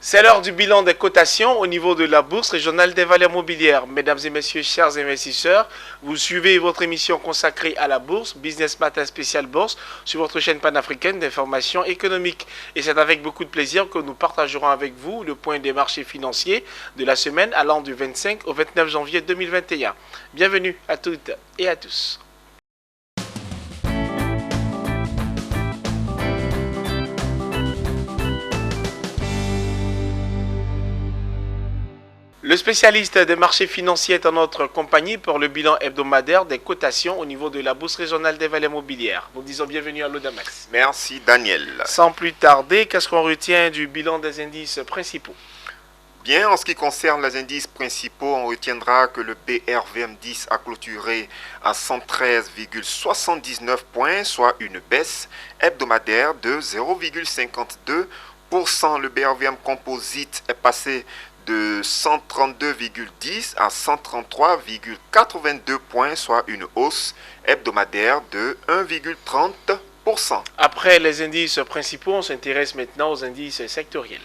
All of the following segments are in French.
C'est l'heure du bilan des cotations au niveau de la Bourse régionale des valeurs mobilières. Mesdames et messieurs, chers investisseurs, vous suivez votre émission consacrée à la Bourse, Business Matin Spécial Bourse, sur votre chaîne panafricaine d'information économique. Et c'est avec beaucoup de plaisir que nous partagerons avec vous le point des marchés financiers de la semaine allant du 25 au 29 janvier 2021. Bienvenue à toutes et à tous. Le spécialiste des marchés financiers est en notre compagnie pour le bilan hebdomadaire des cotations au niveau de la Bourse régionale des valeurs mobilières. Nous disons bienvenue à l'Odamax. Merci Daniel. Sans plus tarder, qu'est-ce qu'on retient du bilan des indices principaux? Bien, en ce qui concerne les indices principaux, on retiendra que le BRVM10 a clôturé à 113,79 points, soit une baisse hebdomadaire de 0,52%. Le BRVM Composite est passé de 132,10 à 133,82 points, soit une hausse hebdomadaire de 1,30%. Après les indices principaux, on s'intéresse maintenant aux indices sectoriels.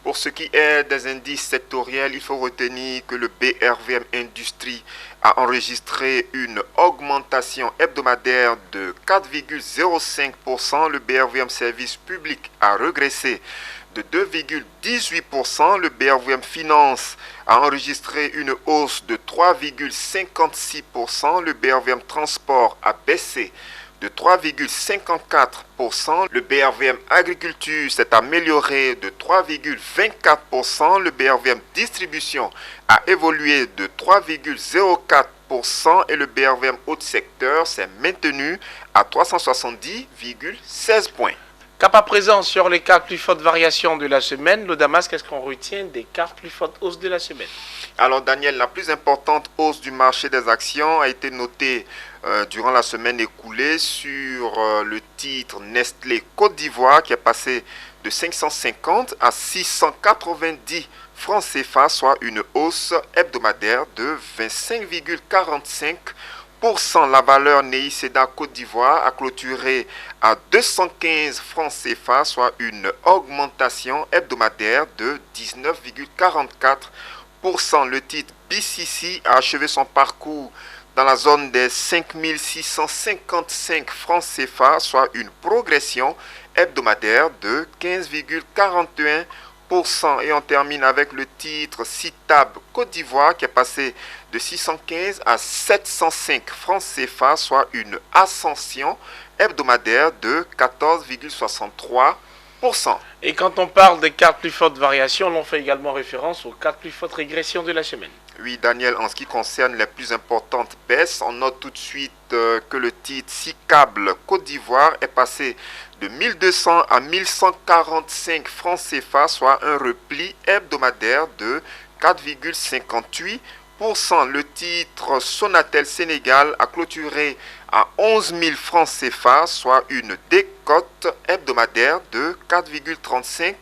Pour ce qui est des indices sectoriels, il faut retenir que le BRVM Industrie a enregistré une augmentation hebdomadaire de 4,05%. Le BRVM Service Public a régressé de 2,18%. Le BRVM Finance a enregistré une hausse de 3,56%. Le BRVM Transport a baissé de 3,54%. Le BRVM Agriculture s'est amélioré de 3,24%. Le BRVM Distribution a évolué de 3,04% et le BRVM Haut Secteur s'est maintenu à 370,16 points. Cap à présent sur les 4 plus fortes variations de la semaine, l'Odamas, qu'est-ce qu'on retient des 4 plus fortes hausses de la semaine? Alors Daniel, la plus importante hausse du marché des actions a été notée durant la semaine écoulée sur le titre Nestlé Côte d'Ivoire qui est passé de 550 à 690 francs CFA, soit une hausse hebdomadaire de 25,45%. La valeur Neiseda Côte d'Ivoire a clôturé à 215 francs CFA, soit une augmentation hebdomadaire de 19,44%. Le titre BCC a achevé son parcours dans la zone des 5655 francs CFA, soit une progression hebdomadaire de 15,41%. Et on termine avec le titre Citab Côte d'Ivoire qui est passé de 615 à 705 francs CFA, soit une ascension hebdomadaire de 14,63%. Et quand on parle des 4 plus fortes variations, l'on fait également référence aux 4 plus fortes régressions de la semaine. Oui, Daniel, en ce qui concerne les plus importantes baisses, on note tout de suite que le titre Cicable Côte d'Ivoire est passé de 1200 à 1145 francs CFA, soit un repli hebdomadaire de 4,58%. Le titre Sonatel Sénégal a clôturé à 11 000 francs CFA, soit une décote hebdomadaire de 4,35%.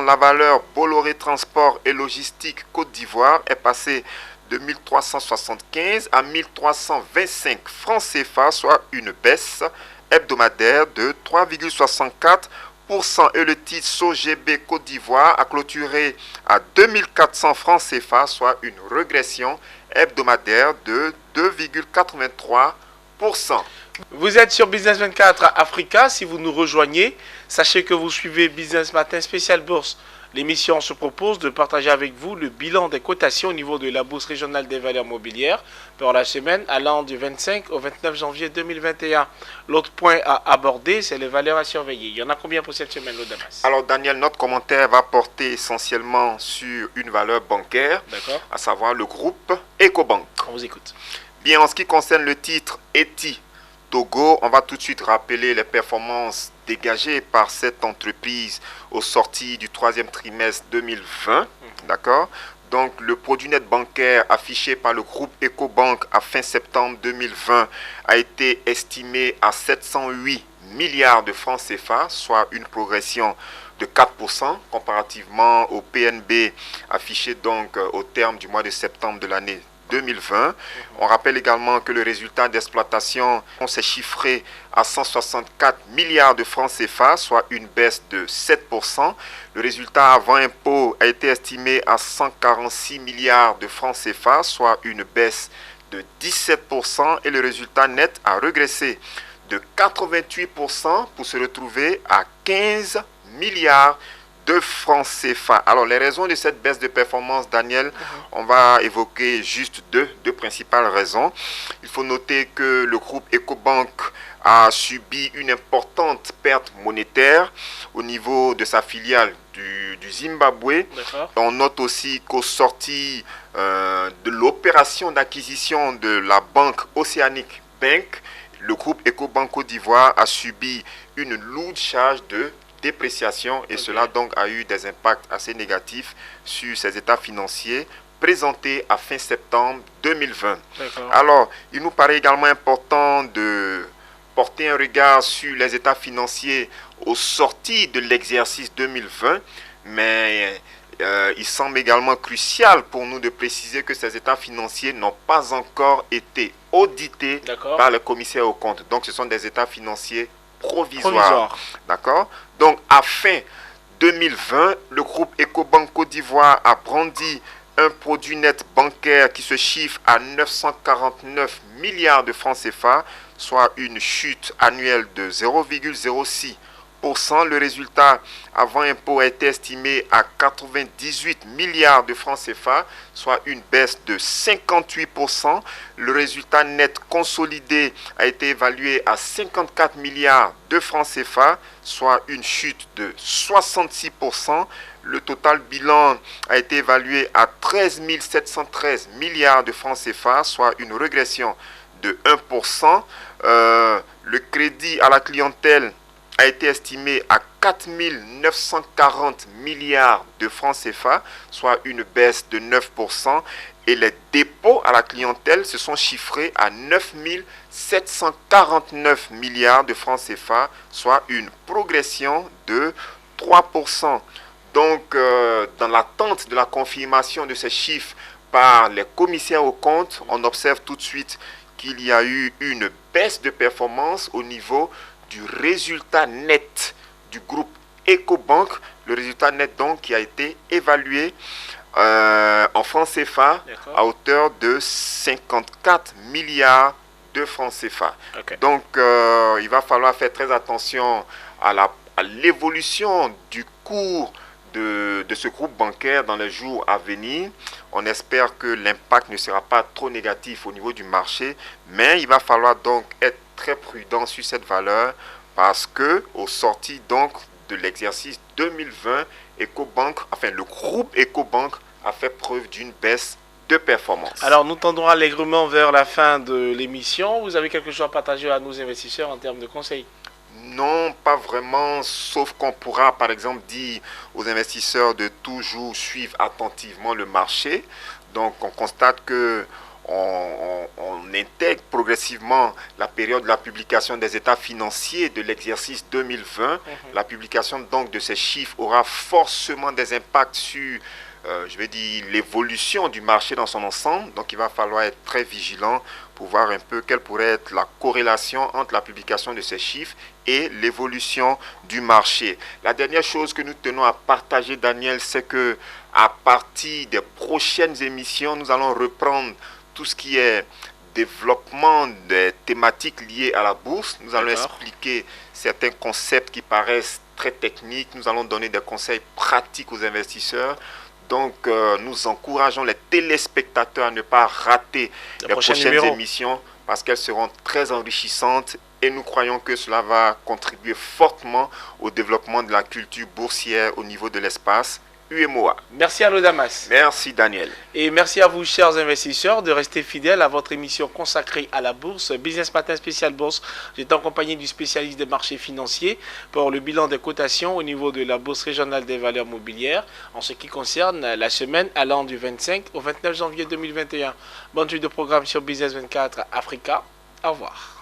La valeur Bolloré Transport et Logistique Côte d'Ivoire est passée de 1375 à 1325 francs CFA, soit une baisse hebdomadaire de 3,64%. Et le titre SOGB Côte d'Ivoire a clôturé à 2400 francs CFA, soit une régression hebdomadaire de 2,83%. Vous êtes sur Business 24 Africa. Si vous nous rejoignez, sachez que vous suivez Business Matin Spécial Bourse. L'émission se propose de partager avec vous le bilan des cotations au niveau de la Bourse régionale des valeurs mobilières pour la semaine allant du 25 au 29 janvier 2021. L'autre point à aborder, c'est les valeurs à surveiller. Il y en a combien pour cette semaine, Lodamas? Alors Daniel, notre commentaire va porter essentiellement sur une valeur bancaire, à savoir le groupe Ecobank. On vous écoute. Bien, en ce qui concerne le titre Eti Togo, on va tout de suite rappeler les performances dégagées par cette entreprise au sorti du troisième trimestre 2020. D'accord? Donc, le produit net bancaire affiché par le groupe Ecobank à fin septembre 2020 a été estimé à 708 milliards de francs CFA, soit une progression de 4% comparativement au PNB affiché donc au terme du mois de septembre de l'année 2020. On rappelle également que le résultat d'exploitation s'est chiffré à 164 milliards de francs CFA, soit une baisse de 7%. Le résultat avant impôt a été estimé à 146 milliards de francs CFA, soit une baisse de 17%. Et le résultat net a régressé de 88% pour se retrouver à 15 milliards de francs CFA. Alors, les raisons de cette baisse de performance, Daniel, on va évoquer juste deux principales raisons. Il faut noter que le groupe Ecobank a subi une importante perte monétaire au niveau de sa filiale du Zimbabwe. On note aussi qu'au sorti de l'opération d'acquisition de la banque Oceanic Bank, le groupe Ecobank Côte d'Ivoire a subi une lourde charge de dépréciation et cela donc a eu des impacts assez négatifs sur ses états financiers présentés à fin septembre 2020. Alors, il nous paraît également important de porter un regard sur les états financiers au sorti de l'exercice 2020, mais il semble également crucial pour nous de préciser que ces états financiers n'ont pas encore été audités par le commissaire aux comptes. Donc, ce sont des états financiers provisoire. D'accord? Donc, à fin 2020, le groupe Ecobank Côte d'Ivoire a brandi un produit net bancaire qui se chiffre à 949 milliards de francs CFA, soit une chute annuelle de 0,06%. Le résultat avant impôt a été estimé à 98 milliards de francs CFA, soit une baisse de 58%. Le résultat net consolidé a été évalué à 54 milliards de francs CFA, soit une chute de 66%. Le total bilan a été évalué à 13 713 milliards de francs CFA, soit une régression de 1%. Le crédit à la clientèle a été estimé à 4 940 milliards de francs CFA, soit une baisse de 9%. Et les dépôts à la clientèle se sont chiffrés à 9 749 milliards de francs CFA, soit une progression de 3%. Donc, dans l'attente de la confirmation de ces chiffres par les commissaires aux comptes, on observe tout de suite qu'il y a eu une baisse de performance au niveau du résultat net du groupe Ecobank. Le résultat net donc qui a été évalué en francs CFA à hauteur de 54 milliards de francs CFA. Donc, il va falloir faire très attention à l'évolution du cours de ce groupe bancaire dans les jours à venir. On espère que l'impact ne sera pas trop négatif au niveau du marché, mais il va falloir donc être très prudent sur cette valeur parce que au sorti donc de l'exercice 2020, Ecobank, enfin le groupe Ecobank a fait preuve d'une baisse de performance. Alors nous tendons allègrement vers la fin de l'émission. Vous avez quelque chose à partager à nos investisseurs en termes de conseils? Non, pas vraiment, sauf qu'on pourra par exemple dire aux investisseurs de toujours suivre attentivement le marché. Donc on constate que on intègre progressivement la période de la publication des états financiers de l'exercice 2020. La publication donc de ces chiffres aura forcément des impacts sur je vais dire, l'évolution du marché dans son ensemble. Donc, il va falloir être très vigilant pour voir un peu quelle pourrait être la corrélation entre la publication de ces chiffres et l'évolution du marché. La dernière chose que nous tenons à partager, Daniel, c'est que à partir des prochaines émissions, nous allons reprendre tout ce qui est développement des thématiques liées à la bourse. Nous allons expliquer certains concepts qui paraissent très techniques. Nous allons donner des conseils pratiques aux investisseurs. Donc, nous encourageons les téléspectateurs à ne pas rater les prochaines émissions parce qu'elles seront très enrichissantes et nous croyons que cela va contribuer fortement au développement de la culture boursière au niveau de l'espace UMOA. Merci à Damas. Merci Daniel. Et merci à vous, chers investisseurs, de rester fidèles à votre émission consacrée à la bourse, Business Matin Spécial Bourse. J'étais en compagnie du spécialiste des marchés financiers pour le bilan des cotations au niveau de la Bourse régionale des valeurs mobilières en ce qui concerne la semaine allant du 25 au 29 janvier 2021. Bonne suite de programme sur Business 24 Africa. Au revoir.